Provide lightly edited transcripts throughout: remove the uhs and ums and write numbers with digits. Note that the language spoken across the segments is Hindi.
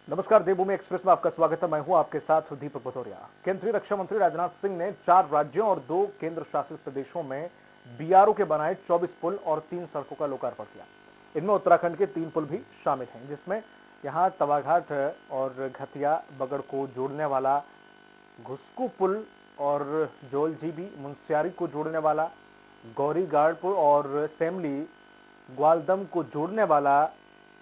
नमस्कार, देवभूमि एक्सप्रेस में आपका स्वागत है। मैं हूं आपके साथ दीपक भदौरिया। केंद्रीय रक्षा मंत्री राजनाथ सिंह ने 4 राज्यों और 2 केंद्र शासित प्रदेशों में बीआरओ के बनाए 24 पुल और 3 सड़कों का लोकार्पण किया। इनमें उत्तराखंड के 3 पुल भी शामिल हैं, जिसमें यहां तवाघाट और घतिया बगड़ को जोड़ने वाला घुस्कू पुल और जोलजीबी मुंस्यारी को जोड़ने वाला गौरीगाड़ पुल और सेमली ग्वालदम को जोड़ने वाला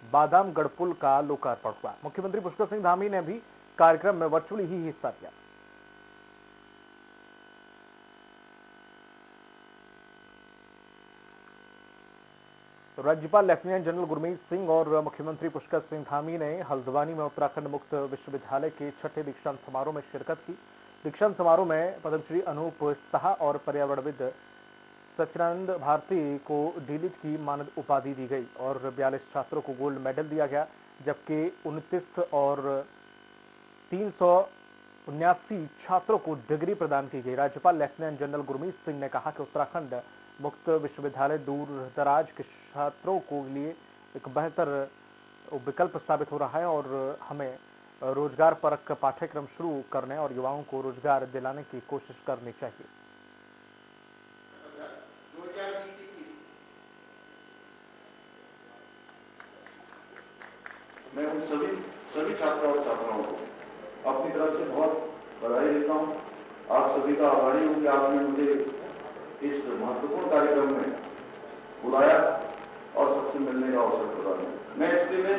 बादामगढ़ पुल का लोकार्पण हुआ। मुख्यमंत्री पुष्कर सिंह धामी ने भी कार्यक्रम में वर्चुअली ही हिस्सा लिया। राज्यपाल लेफ्टिनेंट जनरल गुरमीत सिंह और मुख्यमंत्री पुष्कर सिंह धामी ने हल्द्वानी में उत्तराखंड मुक्त विश्वविद्यालय के 6ठे दीक्षांत समारोह में शिरकत की। दीक्षांत समारोह में पद्मश्री अनूप साहा और पर्यावरणविद सच्चिदानंद भारती को डीलिट की मानद उपाधि दी गई और 42 छात्रों को गोल्ड मेडल दिया गया, जबकि 29 और 379 छात्रों को डिग्री प्रदान की गई। राज्यपाल लेफ्टिनेंट जनरल गुरमीत सिंह ने कहा कि उत्तराखंड मुक्त विश्वविद्यालय दूर दराज के छात्रों के लिए एक बेहतर विकल्प साबित हो रहा है और हमें रोजगार परक पाठ्यक्रम शुरू करने और युवाओं को रोजगार दिलाने की कोशिश करनी चाहिए। मैं उन सभी छात्रों और छात्राओं को अपनी तरफ से बहुत बधाई देता हूँ। आप सभी का आभारी हूँ कि आपने मुझे इस महत्वपूर्ण कार्यक्रम में बुलाया और सबसे मिलने का अवसर प्रदान किया। मैं इसके लिए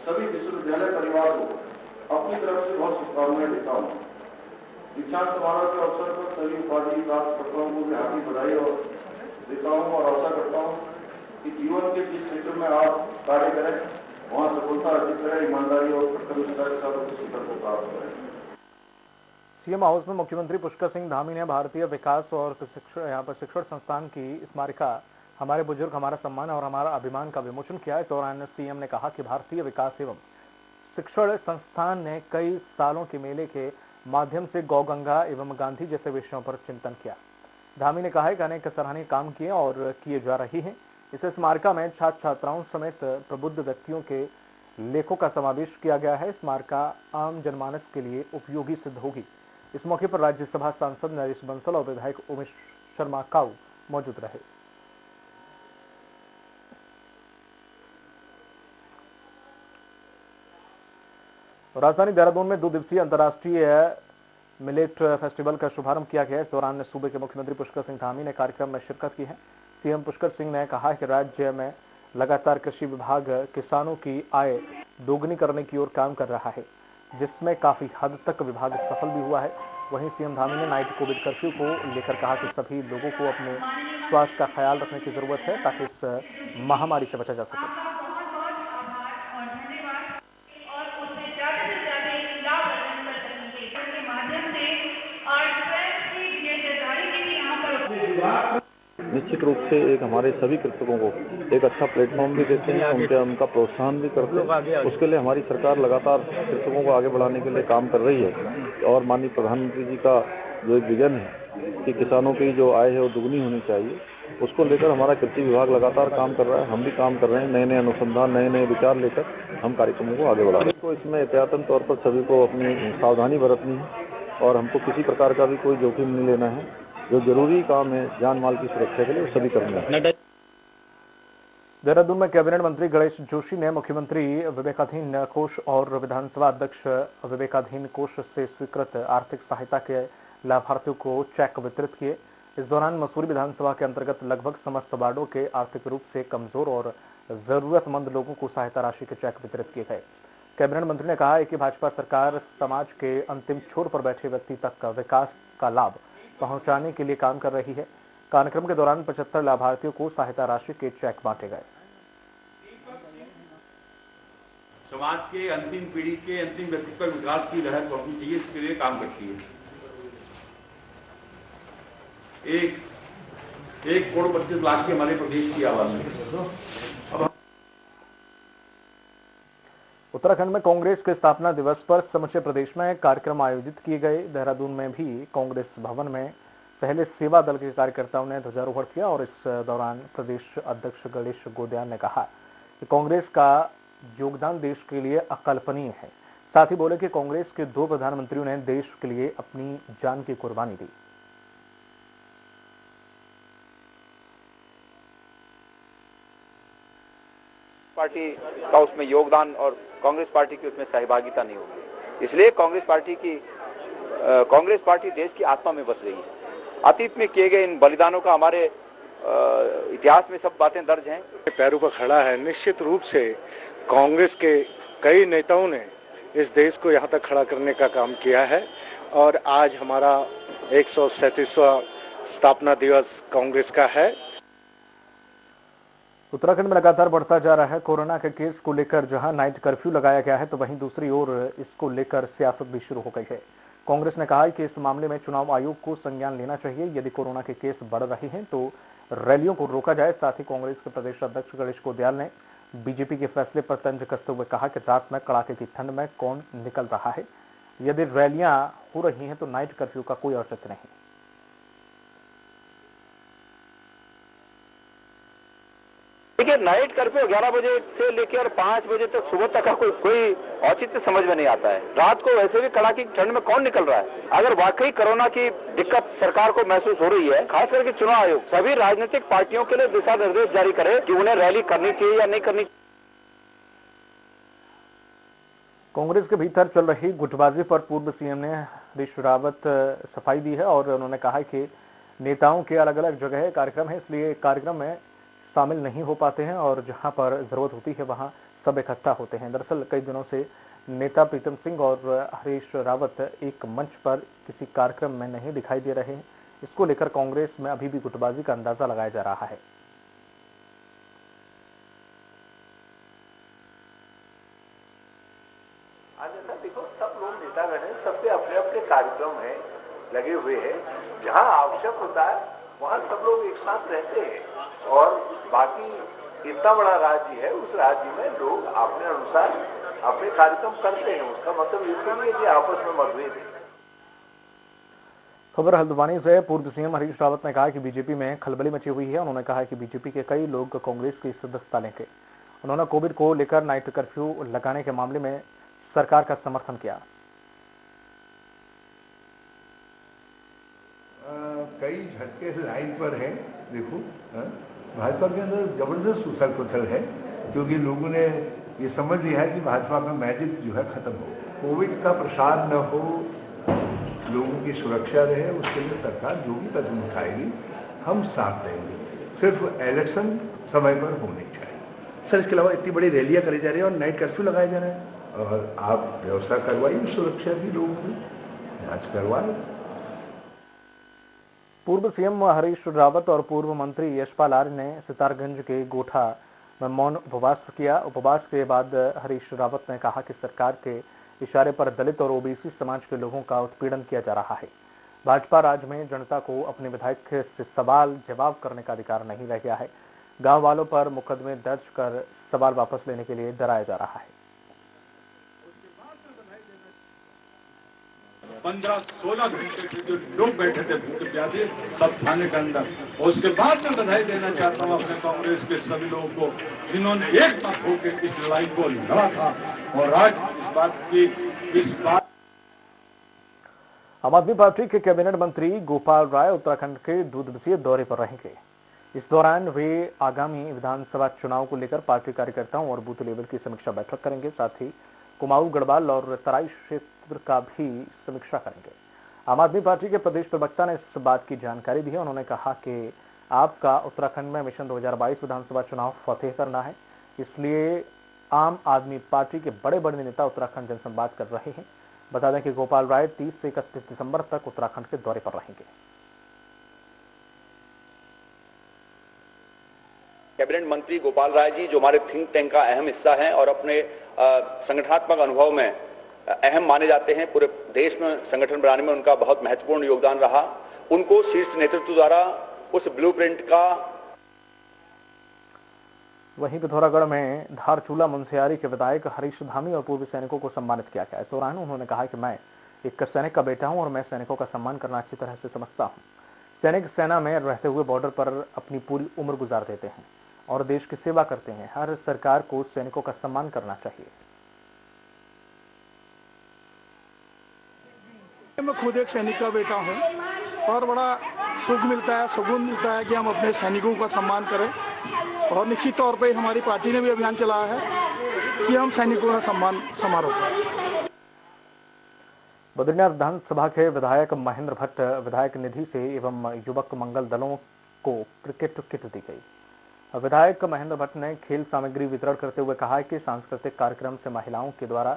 सभी विश्वविद्यालय परिवार को अपनी तरफ से बहुत शुभकामनाएं देता हूँ। दीक्षांत समारोह के अवसर पर सभी उपाधि प्राप्त छात्रों को मैं हार्दिक बधाई और देता हूँ और आशा करता हूँ कि जीवन के जिस क्षेत्र में आप कार्य करें वहाँ सफलता अर्जित करें, ईमानदारी और कर्तव्यनिष्ठा के साथ उस शिखर को प्राप्त करें। सीएम हाउस में मुख्यमंत्री पुष्कर सिंह धामी ने भारतीय विकास और शिक्षण संस्थान की स्मारिका हमारे बुजुर्ग हमारा सम्मान और हमारा अभिमान का विमोचन किया। इस दौरान सीएम ने कहा कि भारतीय विकास एवं शिक्षण संस्थान ने कई सालों के मेले के माध्यम से गौ गंगा एवं गांधी जैसे विषयों पर चिंतन किया। धामी ने कहा कि अनेक सराहनीय काम किए और किए जा रही हैं। इस स्मारिका में छात्र छात्राओं समेत प्रबुद्ध व्यक्तियों के लेखों का समावेश किया गया है। स्मारिका आम जनमानस के लिए उपयोगी सिद्ध होगी। इस मौके पर राज्यसभा सांसद नरेश बंसल और विधायक उमेश शर्मा काऊ मौजूद रहे। राजधानी देहरादून में 2 दिवसीय अंतर्राष्ट्रीय मिलेट फेस्टिवल का शुभारंभ किया गया। इस दौरान सूबे के मुख्यमंत्री पुष्कर सिंह धामी ने कार्यक्रम में शिरकत की है। सीएम पुष्कर सिंह ने कहा कि राज्य में लगातार कृषि विभाग किसानों की आय दोगुनी करने की ओर काम कर रहा है, जिसमें काफी हद तक विभाग सफल भी हुआ है। वहीं सीएम धामी ने नाइट कोविड कर्फ्यू को लेकर कहा कि सभी लोगों को अपने स्वास्थ्य का ख्याल रखने की जरूरत है ताकि इस महामारी से बचा जा सके। निश्चित रूप से एक हमारे सभी कृषकों को एक अच्छा प्लेटफॉर्म भी देते हैं, उनका प्रोत्साहन भी करते हैं। उसके लिए हमारी सरकार लगातार कृषकों को आगे बढ़ाने के लिए काम कर रही है और माननीय प्रधानमंत्री जी का जो एक विजन है कि किसानों की जो आय है वो दुगनी होनी चाहिए, उसको लेकर हमारा कृषि विभाग लगातार काम कर रहा है। हम भी काम कर रहे हैं, नए नए अनुसंधान, नए नए विचार लेकर हम कार्यक्रमों को आगे बढ़ा रहे हैं। तो इसमें एहतियातन तौर पर सभी को अपनी सावधानी बरतनी है और हमको किसी प्रकार का भी कोई जोखिम नहीं लेना है। जो जरूरी काम है जान माल की सुरक्षा के लिए वो सभी करना है। देहरादून में कैबिनेट मंत्री गणेश जोशी ने मुख्यमंत्री विवेकाधीन कोष और विधानसभा अध्यक्ष विवेकाधीन कोष से स्वीकृत आर्थिक सहायता के लाभार्थियों को चेक वितरित किए। इस दौरान मसूरी विधानसभा के अंतर्गत लगभग समस्त वार्डों के आर्थिक रूप से कमजोर और जरूरतमंद लोगों को सहायता राशि के चेक वितरित किए गए। कैबिनेट मंत्री ने कहा कि भाजपा सरकार समाज के अंतिम छोर पर बैठे व्यक्ति तक विकास का लाभ पहुंचाने के लिए काम कर रही है। कार्यक्रम के दौरान 75 लाभार्थियों को सहायता राशि के चेक बांटे गए। समाज के अंतिम पीढ़ी के अंतिम व्यक्ति का विकास की लहर बढ़नी चाहिए, इसके लिए काम करती है। 1 करोड़ 25 लाख की हमारे प्रदेश की आबादी है। उत्तराखंड में कांग्रेस के स्थापना दिवस पर समूचे प्रदेश में कार्यक्रम आयोजित किए गए। देहरादून में भी कांग्रेस भवन में पहले सेवा दल के कार्यकर्ताओं ने ध्वजारोहण किया और इस दौरान प्रदेश अध्यक्ष गणेश गोदियान ने कहा कि कांग्रेस का योगदान देश के लिए अकल्पनीय है। साथ ही बोले कि कांग्रेस के 2 प्रधानमंत्रियों ने देश के लिए अपनी जान की कुर्बानी दी। पार्टी का उसमें योगदान और कांग्रेस पार्टी की उसमें सहभागिता नहीं होगी। इसलिए कांग्रेस पार्टी देश की आत्मा में बस रही है। अतीत में किए गए इन बलिदानों का हमारे इतिहास में सब बातें दर्ज हैं। पैरों पर खड़ा है। निश्चित रूप से कांग्रेस के कई नेताओं ने इस देश को यहाँ तक खड़ा करने का काम किया है और आज हमारा 137वां स्थापना दिवस कांग्रेस का है। उत्तराखंड में लगातार बढ़ता जा रहा है कोरोना के केस को लेकर जहां नाइट कर्फ्यू लगाया गया है, तो वहीं दूसरी ओर इसको लेकर सियासत भी शुरू हो गई है। कांग्रेस ने कहा है कि इस मामले में चुनाव आयोग को संज्ञान लेना चाहिए। यदि कोरोना के केस बढ़ रहे हैं तो रैलियों को रोका जाए। साथ ही कांग्रेस के प्रदेश अध्यक्ष गणेश गोदियाल ने बीजेपी के फैसले पर तंज कसते हुए कहा कि रात में कड़ाके की ठंड में कौन निकल रहा है। यदि रैलियां हो रही हैं तो नाइट कर्फ्यू का कोई औचित्य नहीं। देखिए, नाइट कर्फ्यू 11 बजे से लेकर 5 बजे तक सुबह तक का कोई औचित्य समझ में नहीं आता है। रात को वैसे भी कड़ाके की ठंड में कौन निकल रहा है। अगर वाकई कोरोना की दिक्कत सरकार को महसूस हो रही है, खास करके चुनाव आयोग सभी राजनीतिक पार्टियों के लिए दिशा निर्देश जारी करे कि उन्हें रैली करनी चाहिए या नहीं करनी चाहिए। कांग्रेस के भीतर चल रही गुटबाजी पर पूर्व सीएम ने हरीश रावत सफाई दी है और उन्होंने कहा कि नेताओं के अलग अलग जगह कार्यक्रम है, इसलिए कार्यक्रम में शामिल नहीं हो पाते हैं और जहां पर जरूरत होती है वहां सब इकट्ठा होते हैं। दरअसल कई दिनों से नेता प्रीतम सिंह और हरीश रावत एक मंच पर किसी कार्यक्रम में नहीं दिखाई दे रहे हैं। इसको लेकर कांग्रेस में अभी भी गुटबाजी का अंदाजा लगाया जा रहा है। आज ऐसा देखो, सब लोग नेतागण हैं, सबके अपने अपने कार्यक्रम हैं, लगे हुए हैं। जहां आवश्यक होता है वहां सब लोग एक साथ रहते हैं और बाकी इतना बड़ा राज्य है, उस राज्य में लोग अपने अनुसार अपने कार्यक्रम करते हैं। उसका मतलब ये नहीं है कि आपस में मतभेद है। खबर हल्द्वानी से। पूर्व सीएम हरीश रावत ने कहा कि बीजेपी में खलबली मची हुई है। उन्होंने कहा कि बीजेपी के कई लोग कांग्रेस की सदस्यता लेंगे। उन्होंने कोविड को लेकर नाइट कर्फ्यू लगाने के मामले में सरकार का समर्थन किया। कई झटके लाइन पर हैं। देखो, भाजपा के अंदर जबरदस्त उथल पुथल है क्योंकि लोगों ने ये समझ लिया है कि भाजपा में मैजिक जो है खत्म हो, कोविड का प्रसार न हो, लोगों की सुरक्षा रहे, उसके लिए सरकार जो भी कदम उठाएगी हम साथ देंगे। सिर्फ इलेक्शन समय पर होने चाहिए। सर, इसके अलावा इतनी बड़ी रैलियां करी जा रही है और नाइट कर्फ्यू लगाया जा रहा है और आप व्यवस्था करवाइए सुरक्षा की, लोगों की जांच करवाए। पूर्व सीएम हरीश रावत और पूर्व मंत्री यशपाल आर्य ने सितारगंज के गोठा में मौन उपवास किया। उपवास के बाद हरीश रावत ने कहा कि सरकार के इशारे पर दलित और ओबीसी समाज के लोगों का उत्पीड़न किया जा रहा है। भाजपा राज में जनता को अपने विधायक से सवाल जवाब करने का अधिकार नहीं रह गया है। गांव वालों पर मुकदमे दर्ज कर सवाल वापस लेने के लिए डराया जा रहा है। 15-16 घंटे से जो लोग बैठे थे भूखे प्यासे सब थाने के अंदर, और उसके बाद मैं बधाई देना चाहता हूँ अपने कांग्रेस के सभी लोगों को जिन्होंने एक साथ होकर इस लड़ाई को लड़ा था और आज इस बात आम आदमी पार्टी के कैबिनेट मंत्री गोपाल राय उत्तराखंड के 2 दिवसीय दौरे पर रहेंगे। इस दौरान वे आगामी विधानसभा चुनाव को लेकर पार्टी कार्यकर्ताओं और बूथ लेवल की समीक्षा बैठक करेंगे। साथ ही कुमाऊं, गढ़वाल और तराई क्षेत्र का भी समीक्षा करेंगे। आम आदमी पार्टी के प्रदेश प्रवक्ता ने इस बात की जानकारी दी है। उन्होंने कहा कि आपका उत्तराखंड में मिशन 2022 विधानसभा चुनाव फतेह करना है, इसलिए आम आदमी पार्टी के बड़े बड़े नेता उत्तराखंड जनसंवाद कर रहे हैं। बता दें कि गोपाल राय 30 से 31 दिसंबर तक उत्तराखंड के दौरे पर रहेंगे। कैबिनेट मंत्री गोपाल राय जी जो हमारे थिंक टैंक का अहम हिस्सा हैं और अपने संगठनात्मक अनुभव में अहम माने जाते हैं। पूरे देश में संगठन बनाने में उनका बहुत महत्वपूर्ण योगदान रहा। उनको शीर्ष नेतृत्व द्वारा उस ब्लूप्रिंट का। वहीं पिथौरागढ़ में धारचूला मुंशियारी के विधायक हरीश धामी और पूर्व सैनिकों को सम्मानित किया गया। इस दौरान उन्होंने कहा कि मैं एक सैनिक का बेटा हूं और मैं सैनिकों का सम्मान करना अच्छी तरह से समझता हूं। सैनिक सेना में रहते हुए बॉर्डर पर अपनी पूरी उम्र गुजार देते हैं और देश की सेवा करते हैं। हर सरकार को सैनिकों का सम्मान करना चाहिए। मैं खुद एक सैनिक का बेटा हूं और बड़ा सुख मिलता है, सुकून मिलता है कि हम अपने सैनिकों का सम्मान करें। और निश्चित तौर पे हमारी पार्टी ने भी अभियान चलाया है कि हम सैनिकों का सम्मान समारोह करें। बद्रीनाथ विधानसभा के विधायक महेंद्र भट्ट विधायक निधि से एवं युवक मंगल दलों को क्रिकेट किट दी गई। विधायक महेंद्र भट्ट ने खेल सामग्री वितरण करते हुए कहा कि सांस्कृतिक कार्यक्रम से महिलाओं के द्वारा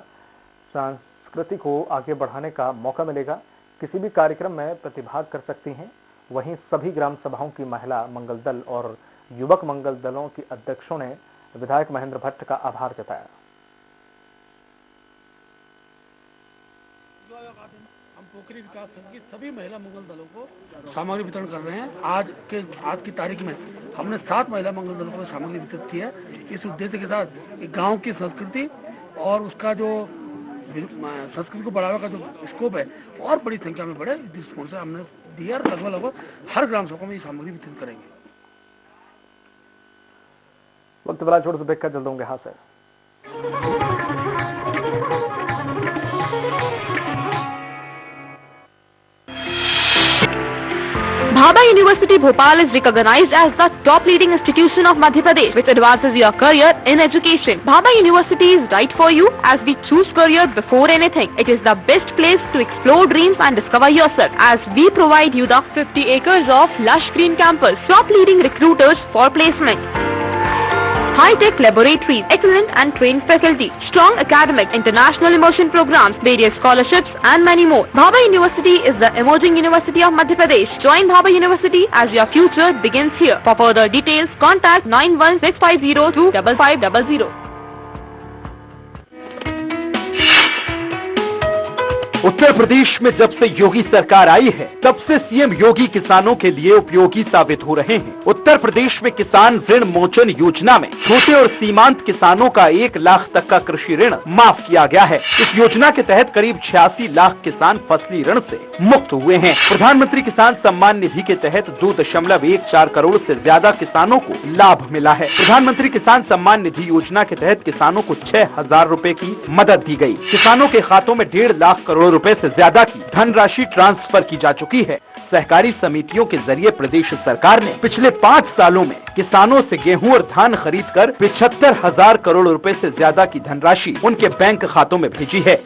संस्कृति को आगे बढ़ाने का मौका मिलेगा। किसी भी कार्यक्रम में प्रतिभाग कर सकती हैं। वहीं सभी ग्राम सभाओं की महिला मंगल दल और युवक मंगल दलों की अध्यक्षों ने विधायक महेंद्र भट्ट का आभार जताया। हम पोखरी विकास संघ की सभी महिला मंगल दलों को सामग्री वितरण कर रहे हैं। आज की तारीख में हमने 7 महिला मंगल दलों को सामग्री वितरित की है, इस उद्देश्य के साथ कि गांव की संस्कृति और उसका जो संस्कृति को बढ़ावा का जो स्कोप है और बड़ी संख्या में बढ़े, इस दृष्टिकोण से हमने दिया। लगभग हर ग्राम सभा में ये सामग्री वितरित करेंगे। वक्त बड़ा छोड़ से ब्रेक कर जल्द होंगे हाथ से। Bhabha University Bhopal is recognized as the top leading institution of Madhya Pradesh, which advances your career in education. Bhabha University is right for you as we choose career before anything. It is the best place to explore dreams and discover yourself, as we provide you the 50 acres of lush green campus, top leading recruiters for placement, high-tech laboratories, excellent and trained faculty, strong academic, international immersion programs, various scholarships and many more. Bhabha University is the emerging university of Madhya Pradesh. Join Bhabha University as your future begins here. For further details, contact 9165025500. Uttar Pradesh में जब से योगी सरकार आई है, तब से सीएम योगी किसानों के लिए उपयोगी साबित हो रहे हैं। उत्तर प्रदेश में किसान ऋण मोचन योजना में छोटे और सीमांत किसानों का 1 लाख तक का कृषि ऋण माफ किया गया है। इस योजना के तहत करीब 86 लाख किसान फसली ऋण से मुक्त हुए हैं। प्रधानमंत्री किसान सम्मान निधि के तहत 2.14 करोड़ से ज्यादा किसानों को लाभ मिला है। प्रधानमंत्री किसान सम्मान निधि योजना के तहत किसानों को 6,000 रुपए की मदद दी गई। किसानों के खातों में 1.5 लाख करोड़ रुपए से ज्यादा की धनराशि ट्रांसफर की जा चुकी है। सहकारी समितियों के जरिए प्रदेश सरकार ने पिछले 5 सालों में किसानों से गेहूं और धान खरीदकर 75,000 करोड़ रुपए से ज्यादा की धनराशि उनके बैंक खातों में भेजी है।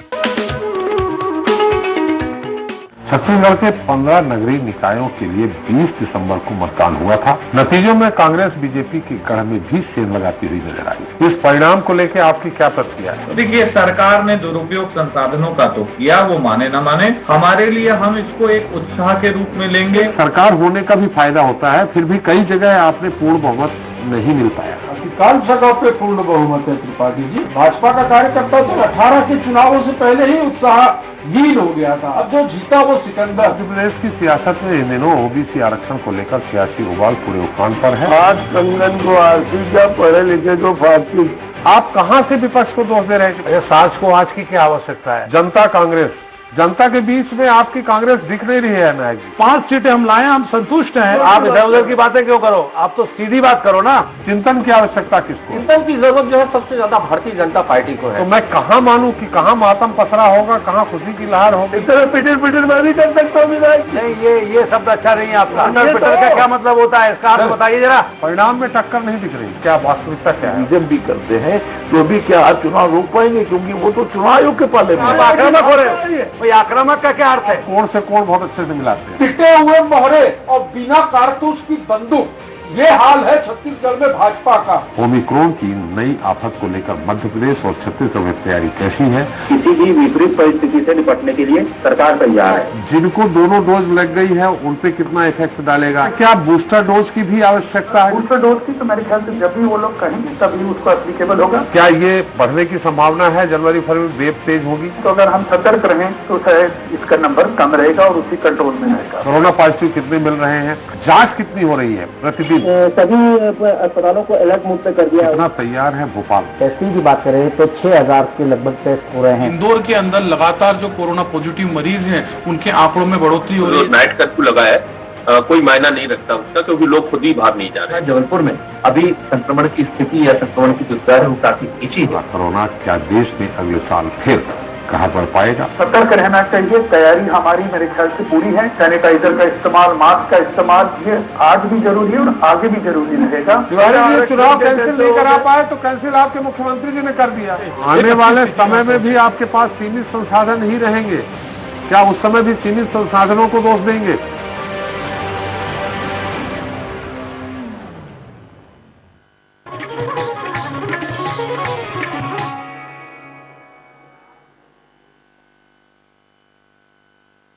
छत्तीसगढ़ के 15 नगरीय निकायों के लिए 20 दिसंबर को मतदान हुआ था। नतीजों में कांग्रेस बीजेपी की गढ़ में भी सेंध लगाती हुई नजर आई। इस परिणाम को लेकर आपकी क्या प्रतिक्रिया है? देखिए, सरकार ने दुरुपयोग संसाधनों का तो किया, वो माने न माने, हमारे लिए हम इसको एक उत्साह के रूप में लेंगे। सरकार होने का भी फायदा होता है, फिर भी कई जगह आपने पूर्ण बहुमत नहीं मिल पाया। अधिकांश जगह पे पूर्ण बहुमत है त्रिपाठी जी। भाजपा का कार्यकर्ता तो 18 के चुनावों से पहले ही उत्साहहीन हो गया था। अब जो जीता वो सिकंदर। मध्य प्रदेश की सियासत में इन दिनों ओबीसी आरक्षण को लेकर सियासी उबाल पूरे उफान पर है। आज कंगन को आरती क्या, पढ़े लिखे को फारसी। आप कहां से विपक्ष को दोष दे रहे हैं? साज को आज की क्या आवश्यकता है? जनता कांग्रेस, जनता के बीच में आपकी कांग्रेस दिख नहीं रही है नायक जी। 5 सीटें हम लाए, हम संतुष्ट हैं। आप इधर उधर की बातें क्यों करो? आप तो सीधी बात करो ना। चिंतन की आवश्यकता किसको? चिंतन की जरूरत जो है सबसे ज्यादा भारतीय जनता पार्टी को है। तो मैं कहाँ मानूं कि कहाँ मातम पसरा होगा, कहाँ खुशी की लहर होगी? इस तरह पिटिर मैं भी कर सकता हूँ विधायक। नहीं, ये शब्द अच्छा नहीं है आपका। पिटिर का क्या मतलब होता है, इसका आप बताइए जरा। परिणाम में टक्कर नहीं दिख रही, क्या वास्तविकता क्या है? बीजेपी भी करते हैं तो भी क्या चुनाव रोक पाएंगे, क्योंकि वो तो चुनाव आयोग के पाले में आक्रामक हो रहे हैं। आक्रामक का क्या अर्थ है? कोण से कोण बहुत अच्छे से मिलाते हैं। पिटे हुए मोहरे और बिना कारतूस की बंदूक, ये हाल है छत्तीसगढ़ में भाजपा का। ओमिक्रॉन की नई आफत को लेकर मध्य प्रदेश और छत्तीसगढ़ में तैयारी कैसी है? किसी भी विपरीत परिस्थिति से निपटने के लिए सरकार तैयार है। जिनको दोनों डोज लग गई है उन पे कितना इफेक्ट डालेगा? क्या बूस्टर डोज की भी आवश्यकता है? बूस्टर डोज की तो मेरे ख्याल से जब भी वो लोग कहेंगे तभी उसको एप्लीकेबल होगा। क्या ये बढ़ने की संभावना है? जनवरी फरवरी वेव तेज होगी तो अगर हम सतर्क रहें तो शायद इसका नंबर कम रहेगा और उसी कंट्रोल में रहेगा। कोरोना पॉजिटिव कितने मिल रहे हैं? जांच कितनी हो रही है प्रतिदिन? सभी अस्पतालों को अलर्ट मोड पे कर दिया। कितना तैयार है भोपाल? टेस्टिंग की बात करें तो 6,000 के लगभग टेस्ट हो रहे हैं। इंदौर के अंदर लगातार जो कोरोना पॉजिटिव मरीज हैं उनके आंकड़ों में बढ़ोतरी हो रही है। नाइट कर्फ्यू लगा है कोई मायना नहीं रखता उसका, क्योंकि लोग खुद ही बाहर नहीं जा रहे। जबलपुर में अभी संक्रमण की स्थिति या संक्रमण की जो दर है वो काफी नीची है। कोरोना क्या देश में अगले साल फिर कहां पर पाएगा? सतर्क रहना चाहिए। तैयारी हमारी मेरे ख्याल से पूरी है। सैनिटाइजर का इस्तेमाल, मास्क का इस्तेमाल, ये आज भी जरूरी है और आगे भी जरूरी रहेगा। ये चुनाव कैंसिल नहीं करा पाए तो कैंसिल आपके मुख्यमंत्री जी ने कर दिया। आने वाले समय में भी आपके पास सीमित संसाधन ही रहेंगे, क्या उस समय भी सीमित संसाधनों को दोष देंगे?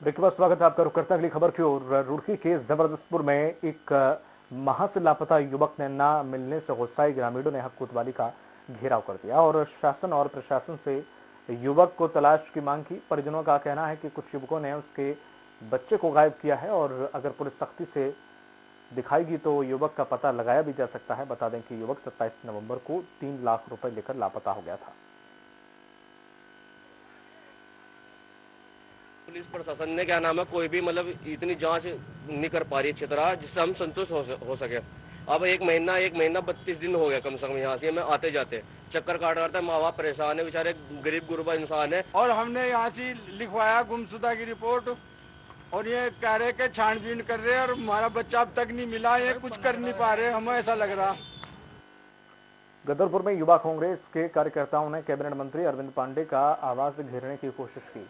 ब्रेक के बाद स्वागत है आपका। रुक करते हैं अगली खबर की ओर। रुड़की के जबरदस्तपुर में एक माह से लापता युवक ने न मिलने से गुस्साए ग्रामीणों ने हक कोतवाली का घेराव कर दिया और शासन और प्रशासन से युवक को तलाश की मांग की। परिजनों का कहना है कि कुछ युवकों ने उसके बच्चे को गायब किया है और अगर पुलिस सख्ती से दिखाएगी तो युवक का पता लगाया भी जा सकता है। बता दें कि युवक 27 नवंबर को 3 लाख रुपए लेकर लापता हो गया था। पुलिस प्रशासन ने क्या नाम है कोई भी मतलब इतनी जांच नहीं कर पा रही अच्छी तरह जिससे हम संतुष्ट हो सके। अब एक महीना 32 दिन हो गया कम से कम यहाँ से मैं आते जाते चक्कर काट रहा था। माँ बाप परेशान है, बेचारे गरीब गुरबा इंसान है। और हमने यहाँ से लिखवाया गुमशुदा की रिपोर्ट और ये कह रहे कि छानबीन कर रहे हैं और हमारा बच्चा अब तक नहीं मिला। ये कुछ कर नहीं पा रहे, हमें ऐसा लग रहा। गदरपुर में युवा कांग्रेस के कार्यकर्ताओं ने कैबिनेट मंत्री अरविंद पांडे का आवास घेरने की कोशिश की।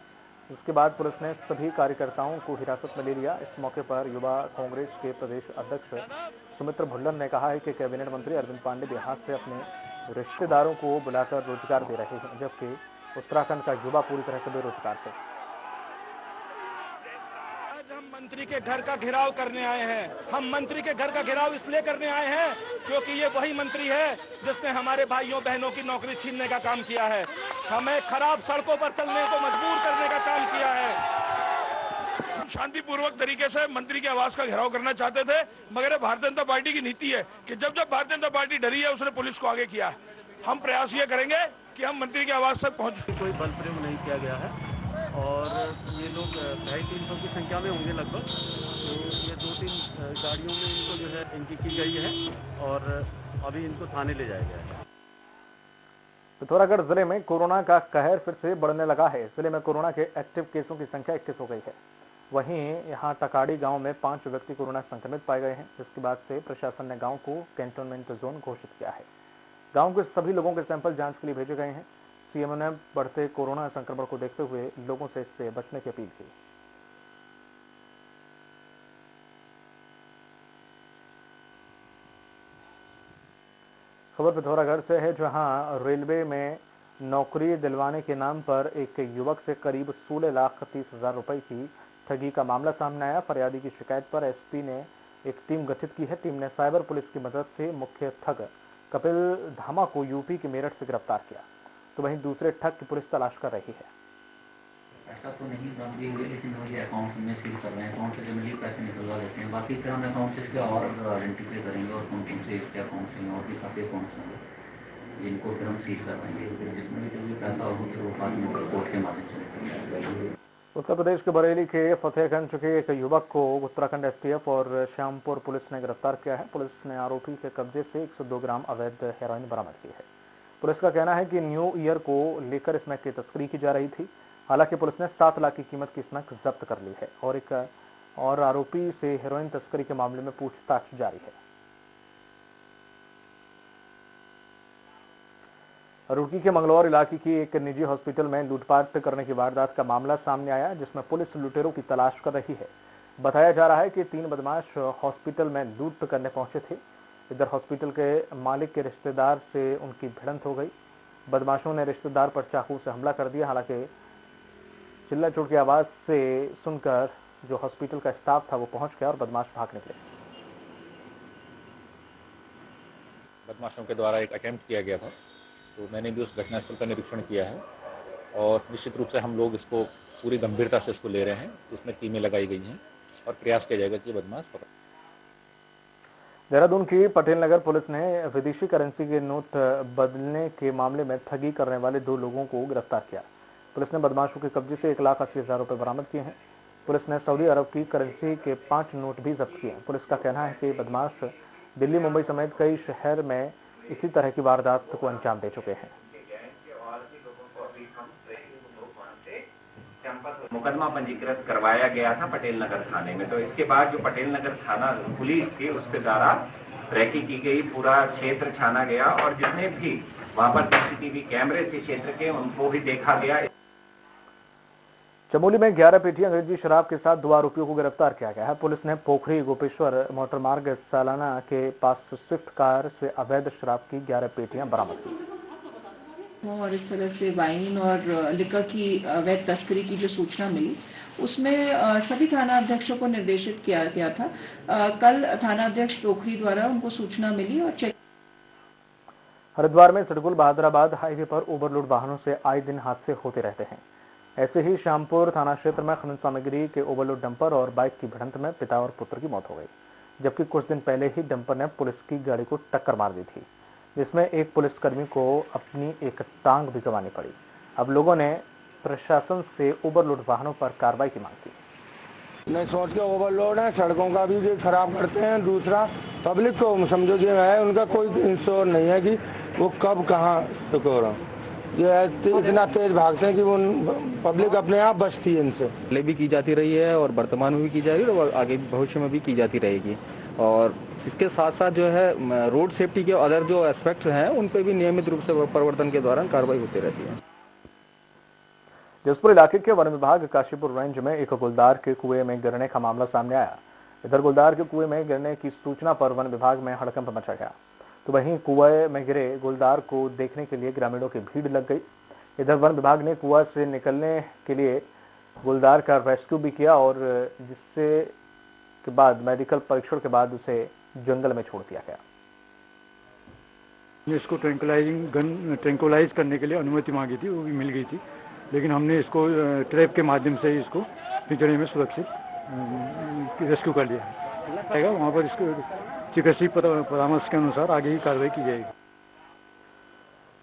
उसके बाद पुलिस ने सभी कार्यकर्ताओं को हिरासत में ले लिया। इस मौके पर युवा कांग्रेस के प्रदेश अध्यक्ष सुमित्र भुल्लर ने कहा है कि कैबिनेट मंत्री अरविंद पांडे बिहार से अपने रिश्तेदारों को बुलाकर रोजगार दे रहे हैं, जबकि उत्तराखंड का युवा पूरी तरह से बेरोजगार है। हम मंत्री के घर का घेराव करने आए हैं। हम मंत्री के घर का घेराव इसलिए करने आए हैं क्योंकि ये वही मंत्री है जिसने हमारे भाइयों बहनों की नौकरी छीनने का काम किया है, हमें खराब सड़कों पर चलने को मजबूर करने का काम किया है। हम शांतिपूर्वक तरीके से मंत्री के आवास का घेराव करना चाहते थे, मगर भारतीय जनता पार्टी की नीति है कि जब जब भारतीय जनता पार्टी डरी है उसने पुलिस को आगे किया है। हम प्रयास ये करेंगे कि हम मंत्री के आवास तक पहुंच। कोई बल प्रयोग नहीं किया गया है और ये लोग 250-300 की संख्या में होंगे लगभग। तो ये 2-3 गाड़ियों में इनको जो है इनकी की गई है और अभी इनको थाने ले जाया गया है। पिथौरागढ़ जिले में कोरोना का कहर फिर से बढ़ने लगा है। जिले में कोरोना के एक्टिव केसों की संख्या 21 हो गई है। वहीं यहां टकाड़ी गांव में 5 व्यक्ति कोरोना संक्रमित पाए गए हैं, जिसके बाद से प्रशासन ने गांव को कैंटोनमेंट जोन घोषित किया है। गांव के सभी लोगों के सैंपल जांच के लिए भेजे गए हैं। सीएम ने बढ़ते कोरोना संक्रमण को देखते हुए लोगों से इससे बचने की अपील की। खबर पिथौरागढ़ से है, जहां रेलवे में नौकरी दिलवाने के नाम पर एक युवक से करीब 16,30,000 रुपए की ठगी का मामला सामने आया। फरियादी की शिकायत पर एसपी ने एक टीम गठित की है। टीम ने साइबर पुलिस की मदद से मुख्य ठग कपिल धामा को यूपी के मेरठ से गिरफ्तार किया, तो वहीं दूसरे ठग की पुलिस तलाश कर रही है। ऐसा तो नहीं बंदी हुई, लेकिन वो ये अकाउंट में सील कर रहे हैं, अकाउंट से जनरली पैसे निकलवा लेते हैं। बाकी फिर हम अकाउंट से इसके और आइडेंटिफाई करेंगे और कौन कौन से इसके अकाउंट से और भी काफी अकाउंट्स होंगे जिनको फिर हम सील करवाएंगे। फिर जिसमें भी जो भी पैसा होगा फिर वो बाद में कोर्ट के माध्यम से। उत्तर प्रदेश के बरेली के फतेहगंज के एक युवक को उत्तराखंड एसटीएफ और श्यामपुर पुलिस ने गिरफ्तार किया है। पुलिस ने आरोपी के कब्जे से 102 ग्राम अवैध हेरोइन बरामद की है। पुलिस का कहना है कि न्यू ईयर को लेकर स्मैक की तस्करी की जा रही थी। हालांकि पुलिस ने 7 लाख की कीमत की स्मैक जब्त कर ली है और एक और आरोपी से हेरोइन तस्करी के मामले में पूछताछ जारी है। रुड़की के मंगलौर इलाके की एक निजी हॉस्पिटल में लूटपाट करने की वारदात का मामला सामने आया, जिसमें पुलिस लुटेरों की तलाश कर रही है। बताया जा रहा है कि 3 बदमाश हॉस्पिटल में लूट करने पहुंचे थे। इधर हॉस्पिटल के मालिक के रिश्तेदार से उनकी भिड़ंत हो गई। बदमाशों ने रिश्तेदार पर चाकू से हमला कर दिया। हालांकि चिल्ला चोट की आवाज से सुनकर जो हॉस्पिटल का स्टाफ था वो पहुंच गया और बदमाश भाग निकले। बदमाशों के द्वारा एक अटेम्प्ट किया गया था, तो मैंने भी उस घटनास्थल का निरीक्षण किया है और निश्चित रूप से हम लोग इसको पूरी गंभीरता से इसको ले रहे हैं। इसमें टीमें लगाई गई हैं और प्रयास किया जाएगा कि बदमाश पकड़। देहरादून की पटेल नगर पुलिस ने विदेशी करेंसी के नोट बदलने के मामले में ठगी करने वाले 2 लोगों को गिरफ्तार किया। पुलिस ने बदमाशों के कब्जे से 1,80,000 रुपए बरामद किए हैं। पुलिस ने सऊदी अरब की करेंसी के 5 नोट भी जब्त किए। पुलिस का कहना है कि बदमाश दिल्ली, मुंबई समेत कई शहर में इसी तरह की वारदात को अंजाम दे चुके हैं। मुकदमा पंजीकृत करवाया गया था पटेल नगर थाने में। तो इसके बाद जो पटेल नगर थाना पुलिस थी उसके द्वारा रैकी की गई, पूरा क्षेत्र छाना गया और जितने भी वहां पर सीसीटीवी कैमरे थे क्षेत्र के उनको भी देखा गया। चमोली में 11 पेटी अंग्रेजी शराब के साथ 2 आरोपियों को गिरफ्तार किया गया है। पुलिस ने पोखरी गोपेश्वर मोटरमार्ग सालाना के पास स्विफ्ट कार से अवैध शराब की 11 पेटियां बरामद की। और इस तरह से वाइन और लिकर की अवैध तस्करी की जो सूचना मिली उसमें सभी थाना अध्यक्षों को निर्देशित किया गया था। कल थाना अध्यक्ष पोखरी द्वारा उनको सूचना मिली और चेक। हरिद्वार में सडगुल बहादुराबाद हाईवे पर ओवरलोड वाहनों से आए दिन हादसे होते रहते हैं। ऐसे ही श्यामपुर थाना क्षेत्र में खनन सामग्री के ओवरलोड डंपर और बाइक की भिड़ंत में पिता और पुत्र की मौत हो गई, जबकि कुछ दिन पहले ही डंपर ने पुलिस की गाड़ी को टक्कर मार दी थी, जिसमें एक पुलिसकर्मी को अपनी एक टांग भी गंवानी पड़ी। अब लोगों ने प्रशासन से ओवरलोड वाहनों पर कार्रवाई की मांग की। नहीं सोच के ओवरलोड है, सड़कों का भी खराब करते हैं। दूसरा पब्लिक को समझो जो है उनका कोई इंश्योर नहीं है कि वो कब कहाँ टकोरा, ये इतना तेज भागते हैं कि वो पब्लिक अपने आप बचती है इनसे। पहले भी की जाती रही है और वर्तमान में भी की जा रही है और आगे भविष्य में भी की जाती रहेगी। और इसके साथ साथ जो है रोड सेफ्टी के अदर जो एस्पेक्ट्स हैं उन पर भी नियमित रूप से परिवर्तन के दौरान कार्रवाई होती रहती है। जसपुर इलाके के वन विभाग काशीपुर रेंज में एक गुलदार के कुएं में गिरने का मामला सामने आया। इधर गुलदार के कुएं में गिरने की सूचना पर वन विभाग में हड़कंप मचा गया, तो वहीं कुएं में गिरे गुलदार को देखने के लिए ग्रामीणों की भीड़ लग गई। इधर वन विभाग ने कुआं से निकलने के लिए गुलदार का रेस्क्यू भी किया और जिससे के बाद मेडिकल परीक्षण के बाद उसे जंगल में छोड़ दिया गया। इसको ट्रैंकुलाइज करने के लिए अनुमति मांगी थी, वो भी मिल गई थी, लेकिन हमने इसको ट्रैप के माध्यम से इसको पिंजरे में सुरक्षित रेस्क्यू कर लिया है। वहाँ पर इसको चिकित्सीय परामर्श के अनुसार आगे ही कार्रवाई की जाएगी।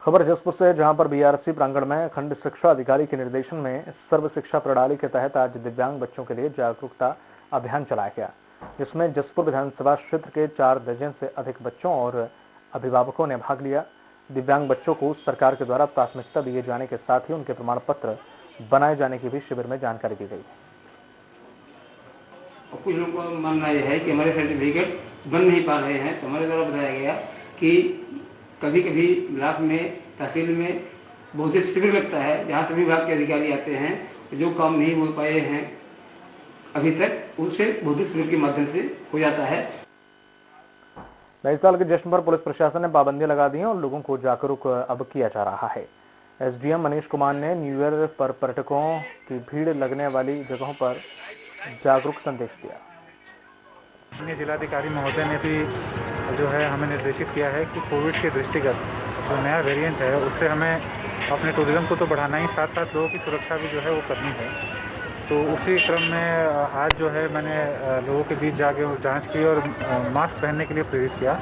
खबर जसपुर से, जहां पर बीआरसी प्रांगण में खंड शिक्षा अधिकारी के निर्देशन में सर्व शिक्षा प्रणाली के तहत आज दिव्यांग बच्चों के लिए जागरूकता अभियान चलाया गया, जिसमें जसपुर विधानसभा क्षेत्र के 4 दर्जन से अधिक बच्चों और अभिभावकों ने भाग लिया। दिव्यांग बच्चों को सरकार के द्वारा प्राथमिकता दिए जाने के साथ ही उनके प्रमाण पत्र बनाए जाने की भी शिविर में जानकारी दी गई। कुछ लोगों का मानना यह है कि हमारे सर्टिफिकेट बन नहीं पा रहे हैं, तो हमारे द्वारा बताया गया कि कभी कभी ब्लॉक में, तहसील में बहुत से शिविर लगता है जहाँ सभी विभाग के अधिकारी आते हैं। जो काम नहीं हो पाए हैं अभी तक उससे भौतिक शिविर के माध्यम से हो जाता है। नए साल के जश्न पर पुलिस प्रशासन ने पाबंदियां लगा दी हैं और लोगों को जागरूक अब किया जा रहा है। एसडीएम मनीष कुमार ने न्यू ईयर पर पर्यटकों की भीड़ लगने वाली जगहों पर जागरूक संदेश दिया। अन्य जिलाधिकारी महोदय ने भी जो है हमें निर्देशित किया है कि कोविड के दृष्टिगत जो नया वेरिएंट है उससे हमें अपने टूरिज्म को तो बढ़ाना ही, साथ साथ लोगों की सुरक्षा भी जो है वो करनी है। तो उसी क्रम में आज जो है मैंने लोगों के बीच जाके जांच की और मास्क पहनने के लिए प्रेरित किया।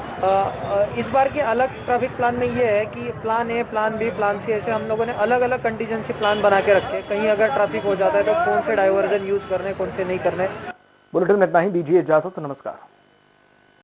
इस बार के अलग ट्रैफिक प्लान में ये है कि plan A, plan B, plan C, ऐसे हम लोगों ने अलग अलग कंटीजेंसी प्लान बना के रखे। कहीं अगर ट्रैफिक हो जाता है तो कौन से डाइवर्जन यूज करने, कौन से नहीं करने। बुलेटिन में इतना ही, दीजिए इजाजत, नमस्कार।